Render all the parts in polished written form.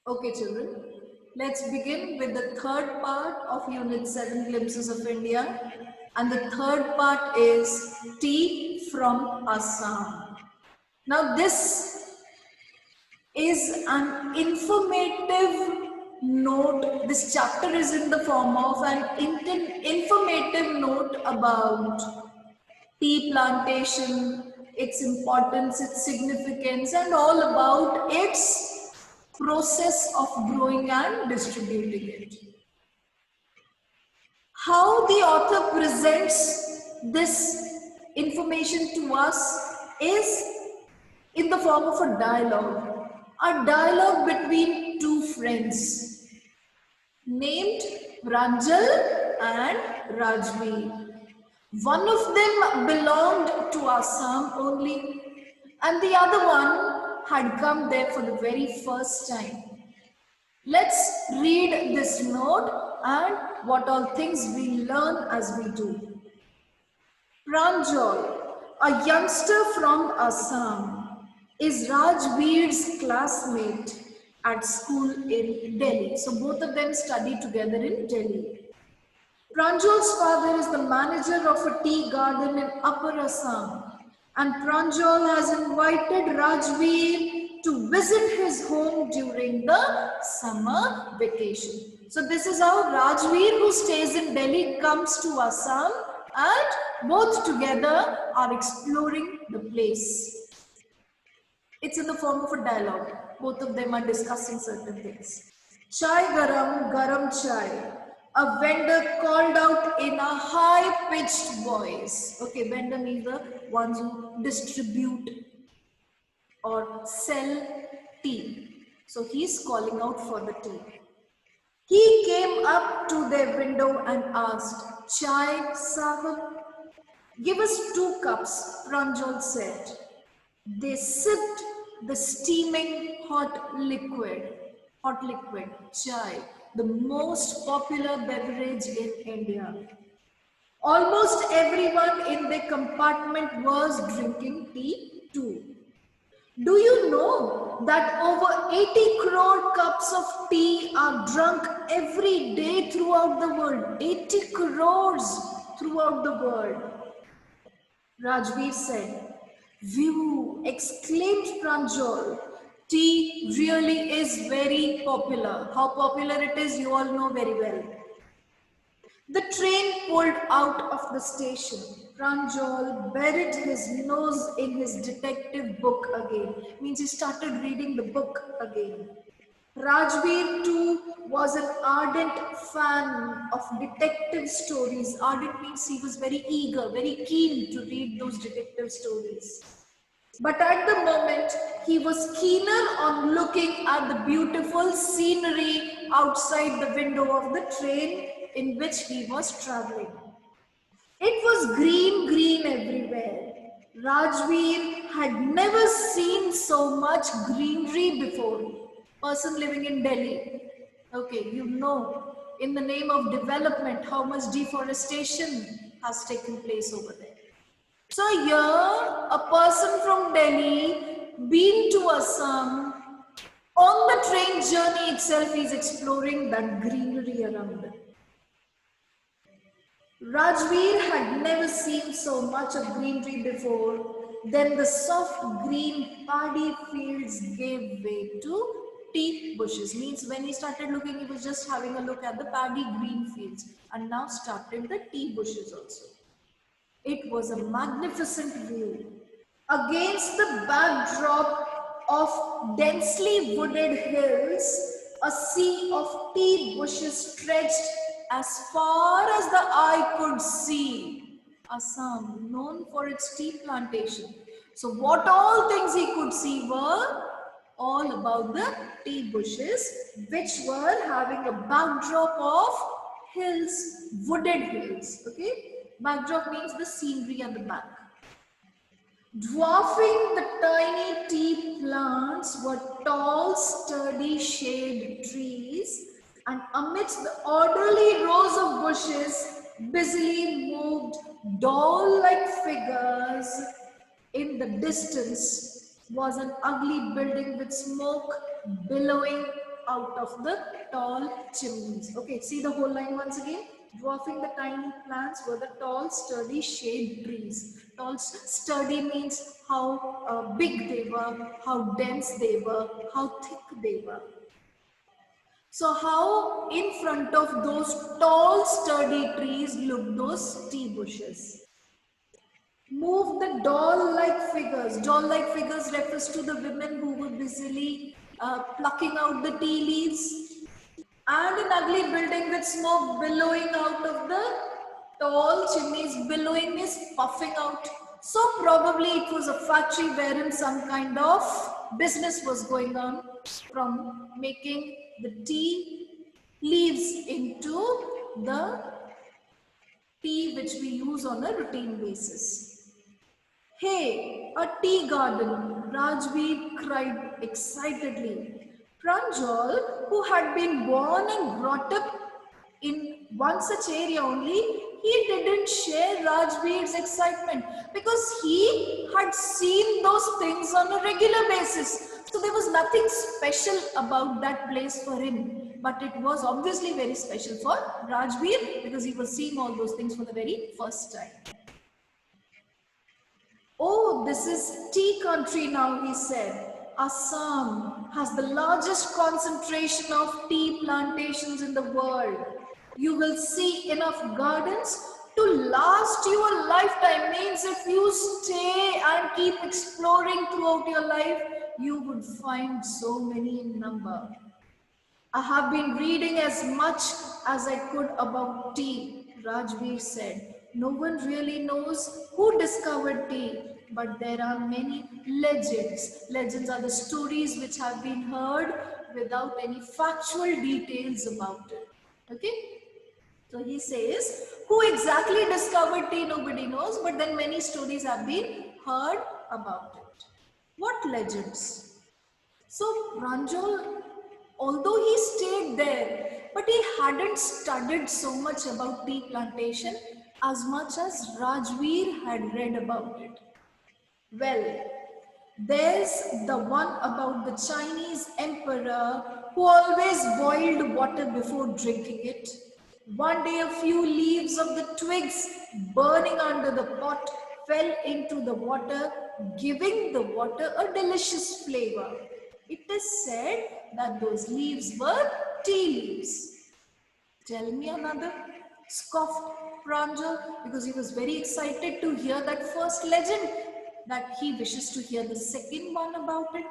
Okay, children, let's begin with the third part of Unit 7 Glimpses of India. And the third part is Tea from Assam. Now, this is an informative note. This chapter is in the form of an informative note about tea plantation, its importance, its significance, and all about its process of growing and distributing it. How the author presents this information to us is in the form of a dialogue between two friends named Pranjal and Rajveer. One of them belonged to Assam only, and the other one had come there for the very first time. Let's read this note and what all things we learn as we do. Pranjal, a youngster from Assam, is Rajveer's classmate at school in Delhi. So both of them study together in Delhi. Pranjal's father is the manager of a tea garden in Upper Assam, and Pranjal has invited Rajveer to visit his home during the summer vacation. So this is how Rajveer, who stays in Delhi, comes to Assam, and both together are exploring the place. It's in the form of a dialogue. Both of them are discussing certain things. Chai garam, garam chai. A vendor called out in a high-pitched voice. Okay, vendor means the ones who distribute or sell tea. So he's calling out for the tea. He came up to their window and asked, Chai, Sahib? Give us 2 cups, Pranjal said. They sipped the steaming hot liquid, chai, the most popular beverage in India. Almost everyone in the compartment was drinking tea too. Do you know that over 80 crore cups of tea are drunk every day throughout the world? 80 crores throughout the world. Rajveer said. View, exclaimed Pranjal. Tea really is very popular. How popular it is, you all know very well. The train pulled out of the station. Pranjal buried his nose in his detective book again. Means he started reading the book again. Rajveer too was an ardent fan of detective stories. Ardent means he was very eager, very keen to read those detective stories. But at the moment, he was keener on looking at the beautiful scenery outside the window of the train in which he was traveling. It was green everywhere. Rajveer had never seen so much greenery before. Person living in Delhi. Okay, you know, in the name of development, how much deforestation has taken place over there. So here, a person from Delhi, been to Assam, on the train journey itself, is exploring that greenery around it. Rajveer had never seen so much of greenery before. Then the soft green paddy fields gave way to tea bushes. Means when he started looking, he was just having a look at the paddy green fields, and now started the tea bushes also. It was a magnificent view. Against the backdrop of densely wooded hills, a sea of tea bushes stretched as far as the eye could see. Assam, known for its tea plantation. So what all things he could see were all about the tea bushes, which were having a backdrop of hills, wooded hills. Okay, backdrop means the scenery at the back. Dwarfing the tiny tea plants were tall, sturdy shade trees, and amidst the orderly rows of bushes, busily moved doll-like figures. In the distance was an ugly building with smoke billowing out of the tall chimneys. Okay, see the whole line once again. Dwarfing the tiny plants were the tall, sturdy shade trees. Tall, sturdy means how big they were, how dense they were, how thick they were. So how in front of those tall, sturdy trees look those tea bushes. Move the doll-like figures. Doll-like figures refers to the women who were busily plucking out the tea leaves. And an ugly building with smoke billowing out of the tall chimneys. Billowing is puffing out. So probably it was a factory wherein some kind of business was going on, from making the tea leaves into the tea which we use on a routine basis. Hey, a tea garden, Rajveer cried excitedly. Pranjal, who had been born and brought up in one such area only, he didn't share Rajveer's excitement because he had seen those things on a regular basis. So there was nothing special about that place for him. But it was obviously very special for Rajveer because he was seeing all those things for the very first time. Oh, this is tea country now, he said. Assam has the largest concentration of tea plantations in the world. You will see enough gardens to last you a lifetime. Means if you stay and keep exploring throughout your life, you would find so many in number. I have been reading as much as I could about tea, Rajveer said. No one really knows who discovered tea, but there are many legends. Legends are the stories which have been heard without any factual details about it. Okay? So he says, who exactly discovered tea, nobody knows, but then many stories have been heard about it. What legends? So Pranjal, although he stayed there, but he hadn't studied so much about tea plantation as much as Rajveer had read about it. Well, there's the one about the Chinese emperor who always boiled water before drinking it. One day a few leaves of the twigs burning under the pot fell into the water, giving the water a delicious flavor. It is said that those leaves were tea leaves. Tell me another, scoffed Pranjal, because he was very excited to hear that first legend, that he wishes to hear the second one about it.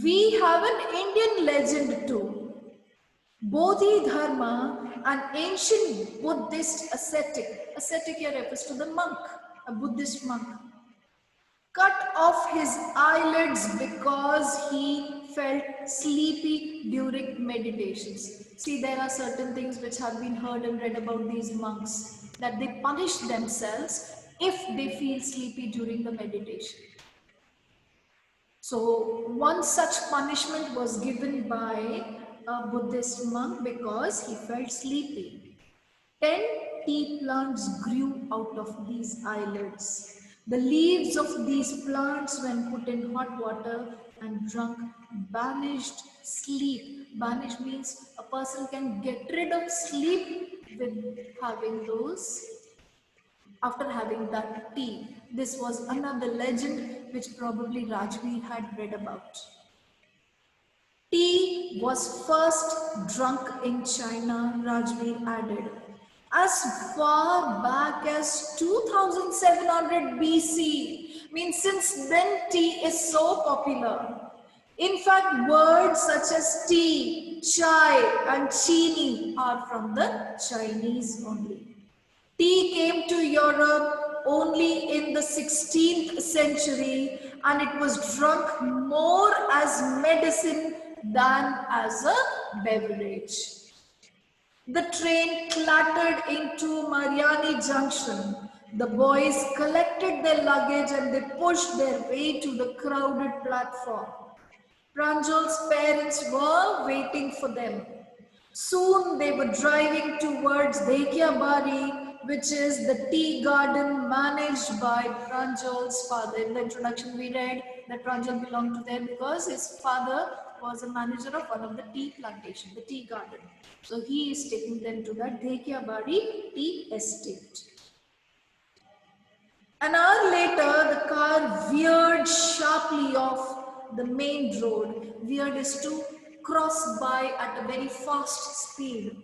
We have an Indian legend too. Bodhidharma, an ancient Buddhist ascetic here refers to the monk, a Buddhist monk, cut off his eyelids because he felt sleepy during meditations. See, there are certain things which have been heard and read about these monks, that they punish themselves if they feel sleepy during the meditation. So one such punishment was given by a Buddhist monk because he felt sleepy. 10 tea plants grew out of these eyelids. The leaves of these plants, when put in hot water and drunk, banished sleep. Banish means a person can get rid of sleep with having those, after having that tea. This was another legend which probably Rajveer had read about. Tea was first drunk in China, Rajveer added, as far back as 2700 BC. Means since then tea is so popular. In fact, words such as tea, chai and chini are from the Chinese only. Tea came to Europe only in the 16th century and it was drunk more as medicine than as a beverage. The train clattered into Mariani Junction. The boys collected their luggage and they pushed their way to the crowded platform. Pranjal's parents were waiting for them. Soon they were driving towards Dekhiabari, which is the tea garden managed by Pranjal's father. In the introduction we read that Pranjal belonged to there because his father was a manager of one of the tea plantation, the tea garden. So he is taking them to that Dhekiabari tea estate. An hour later, the car veered sharply off the main road. Veered is to cross by at a very fast speed.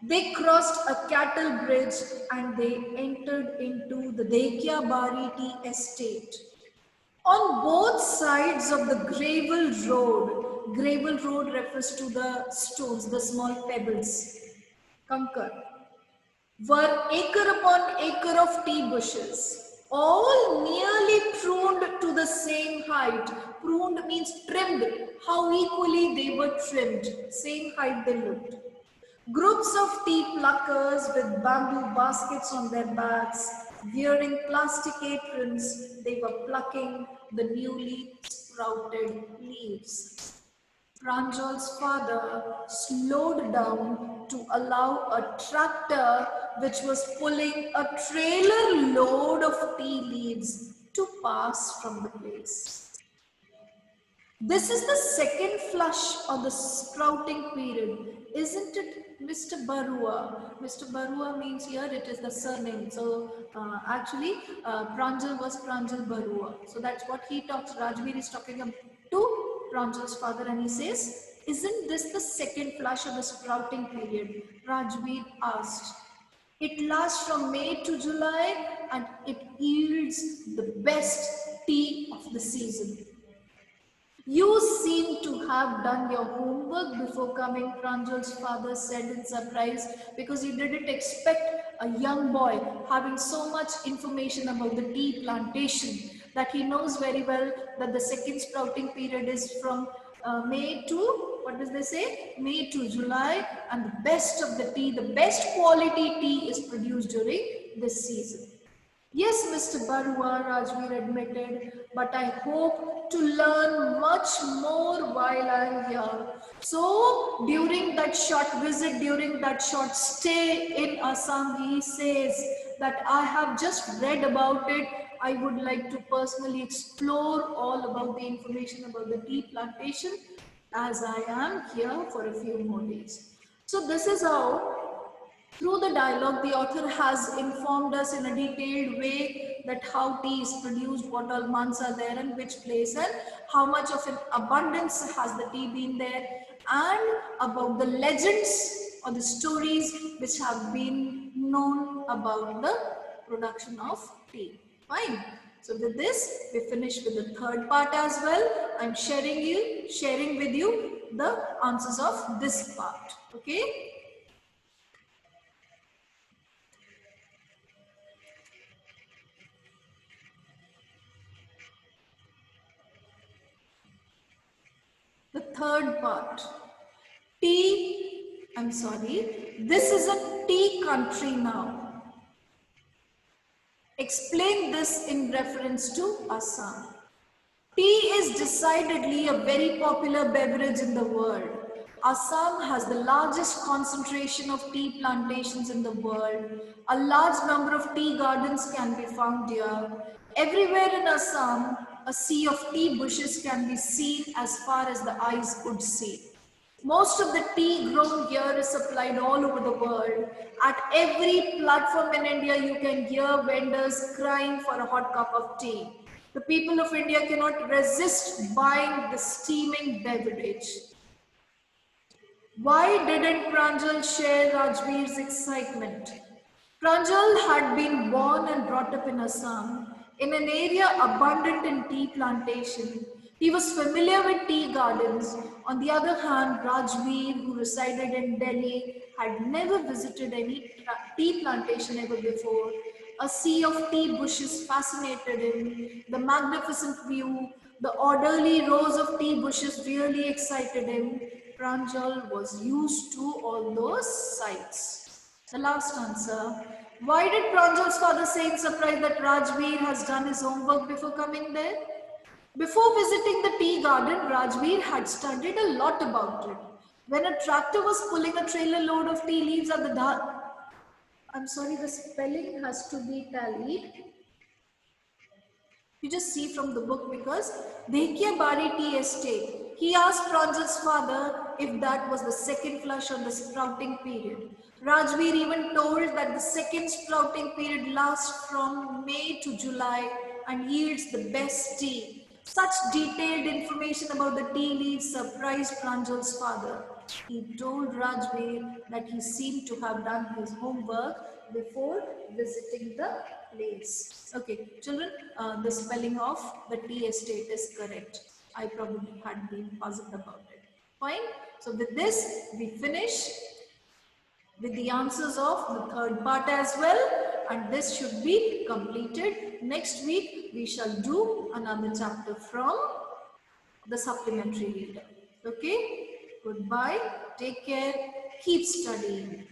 They crossed a cattle bridge and they entered into the Dhekiabari tea estate. On both sides of the gravel road refers to the stones, the small pebbles, conker, were acre upon acre of tea bushes, all nearly pruned to the same height. Pruned means trimmed, how equally they were trimmed, same height they looked. Groups of tea pluckers with bamboo baskets on their backs, wearing plastic aprons, they were plucking the newly sprouted leaves. Pranjal's father slowed down to allow a tractor which was pulling a trailer load of tea leaves to pass from the place. This is the second flush of the sprouting period, isn't it, Mr. Barua? Mr. Barua means here it is the surname. So actually, Pranjal was Pranjal Barua. So that's what he talks. Rajveer is talking to Pranjal's father, and he says, "Isn't this the second flush of the sprouting period?" Rajveer asked. It lasts from May to July, and it yields the best tea of the season. You seem to have done your homework before coming, Pranjal's father said in surprise, because he didn't expect a young boy having so much information about the tea plantation, that he knows very well that the second sprouting period is from May to, what does they say? May to July, and the best of the tea, the best quality tea is produced during this season. Yes, Mr. Barua, Rajveer admitted, but I hope to learn much more while I am here. So, during that short visit, during that short stay in Assam, he says that I have just read about it. I would like to personally explore all about the information about the tea plantation as I am here for a few more days. So, this is how through the dialogue, the author has informed us in a detailed way that how tea is produced, what all months are there and which place, and how much of an abundance has the tea been there, and about the legends or the stories which have been known about the production of tea. Fine. So with this, we finish with the third part as well. I'm sharing with you the answers of this part. Okay. The third part, this is a tea country now. Explain this in reference to Assam. Tea is decidedly a very popular beverage in the world. Assam has the largest concentration of tea plantations in the world. A large number of tea gardens can be found here. Everywhere in Assam, a sea of tea bushes can be seen as far as the eyes could see. Most of the tea grown here is supplied all over the world. At every platform in India, you can hear vendors crying for a hot cup of tea. The people of India cannot resist buying the steaming beverage. Why didn't Pranjal share Rajveer's excitement? Pranjal had been born and brought up in Assam, in an area abundant in tea plantation. He was familiar with tea gardens. On the other hand, Rajveer, who resided in Delhi, had never visited any tea plantation ever before. A sea of tea bushes fascinated him. The magnificent view, the orderly rows of tea bushes really excited him. Pranjal was used to all those sights. The last answer. Why did Pranjal's father say in surprise that Rajveer has done his homework before coming there? Before visiting the tea garden, Rajveer had studied a lot about it. When a tractor was pulling a trailer load of tea leaves at the the spelling has to be tallied. You just see from the book, because Dhekiabari Tea Estate He asked Pranjal's father if that was the second flush on the sprouting period. Rajveer even told that the second sprouting period lasts from May to July and yields the best tea. Such detailed information about the tea leaves surprised Pranjal's father. He told Rajveer that he seemed to have done his homework before visiting the place. Okay, children, the spelling of the tea estate is correct. I probably had been puzzled about it. Fine. So with this, we finish with the answers of the third part as well, and this should be completed. Next week, we shall do another chapter from the supplementary reader. Okay? Goodbye. Take care. Keep studying.